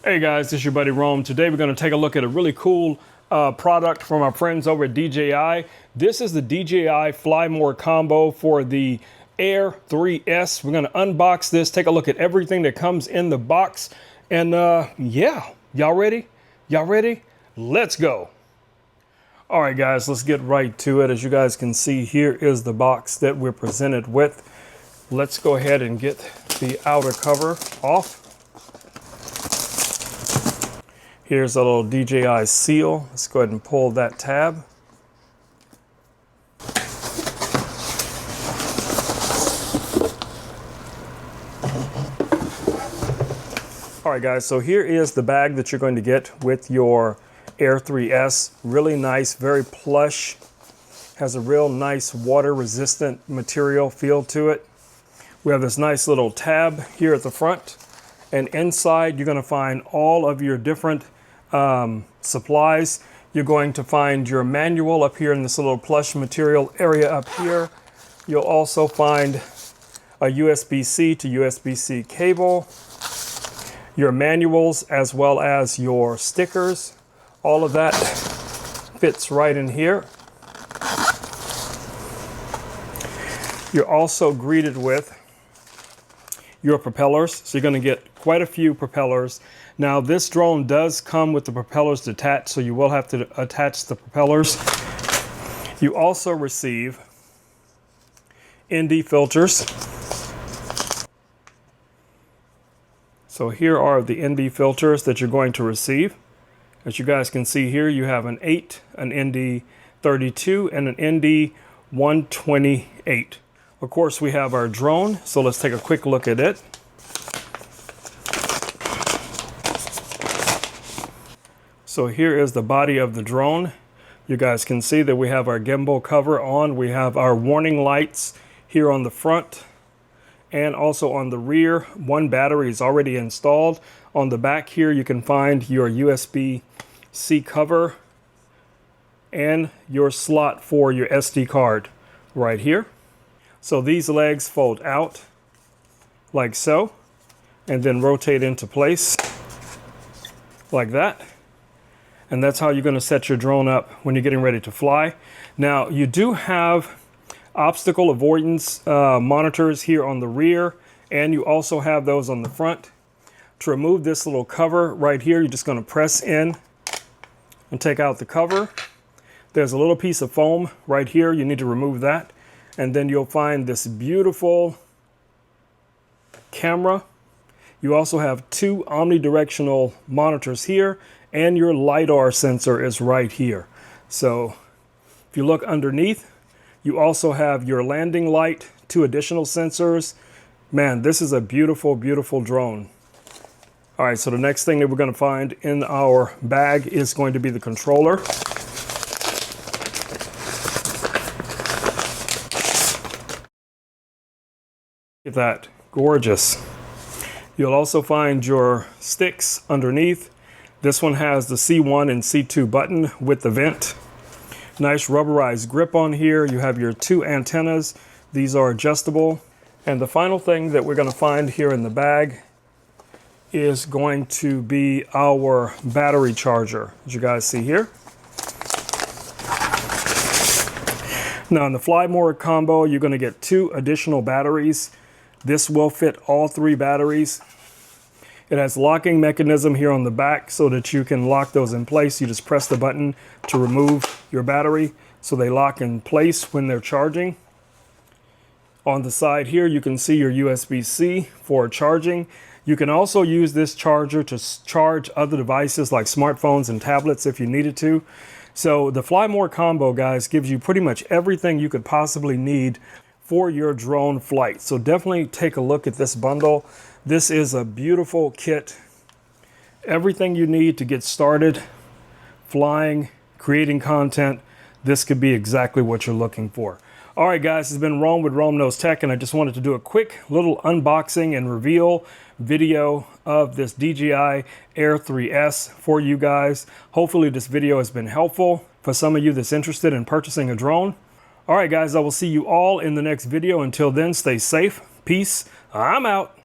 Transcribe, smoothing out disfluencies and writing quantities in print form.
Hey guys, this is your buddy Rome. Today we're going to take a look at a really cool product from our friends over at DJI. This is the DJI Fly More combo for the Air 3S. We're going to unbox this, take a look at everything that comes in the box. And yeah, y'all ready? Y'all ready? Let's go. All right guys, let's get right to it. As you guys can see, here is the box that we're presented with. Let's go ahead and get the outer cover off. Here's a little DJI seal. Let's go ahead and pull that tab. All right guys, so here is the bag that you're going to get with your Air 3S. Really nice, very plush. Has a real nice water resistant material feel to it. We have this nice little tab here at the front. And inside you're going to find all of your different supplies. You're going to find your manual up here in this little plush material area up here. You'll also find a USB-C to USB-C cable, your manuals, as well as your stickers. All of that fits right in here. You're also greeted with your propellers. So you're going to get quite a few propellers. Now this drone does come with the propellers detached, so you will have to attach the propellers. You also receive ND filters. So here are the ND filters that you're going to receive. As you guys can see here, you have an 8, an ND 32, and an ND 128. Of course, we have our drone, so let's take a quick look at it. So here is the body of the drone. You guys can see that we have our gimbal cover on. We have our warning lights here on the front and also on the rear. One battery is already installed. On the back here, you can find your USB-C cover and your slot for your SD card right here. So these legs fold out like so and then rotate into place like that. And that's how you're going to set your drone up when you're getting ready to fly. Now, you do have obstacle avoidance monitors here on the rear, and you also have those on the front. To remove this little cover right here, you're just going to press in and take out the cover. There's a little piece of foam right here. You need to remove that. And then you'll find this beautiful camera. You also have two omnidirectional monitors here, and your LiDAR sensor is right here. So if you look underneath, you also have your landing light, two additional sensors. Man, this is a beautiful, beautiful drone. All right, so the next thing that we're going to find in our bag is going to be the controller. Look at that, gorgeous. You'll also find your sticks underneath. This one has the C1 and C2 button with the vent. Nice rubberized grip on here. You have your two antennas. These are adjustable. And the final thing that we're going to find here in the bag is going to be our battery charger, as you guys see here. Now in the Fly More combo, you're going to get two additional batteries. This will fit all three batteries. It has locking mechanism here on the back so that you can lock those in place. You just press the button to remove your battery so they lock in place when they're charging. On the side here, you can see your USB-C for charging. You can also use this charger to charge other devices like smartphones and tablets if you needed to. So the Fly More combo, guys, gives you pretty much everything you could possibly need for your drone flight. So definitely take a look at this bundle. This is a beautiful kit. Everything you need to get started flying, creating content. This could be exactly what you're looking for. All right, guys, it's been Rome with Rome Knows Tech, and I just wanted to do a quick little unboxing and reveal video of this DJI Air 3S for you guys. Hopefully this video has been helpful for some of you that's interested in purchasing a drone. All right, guys, I will see you all in the next video. Until then, stay safe. Peace. I'm out.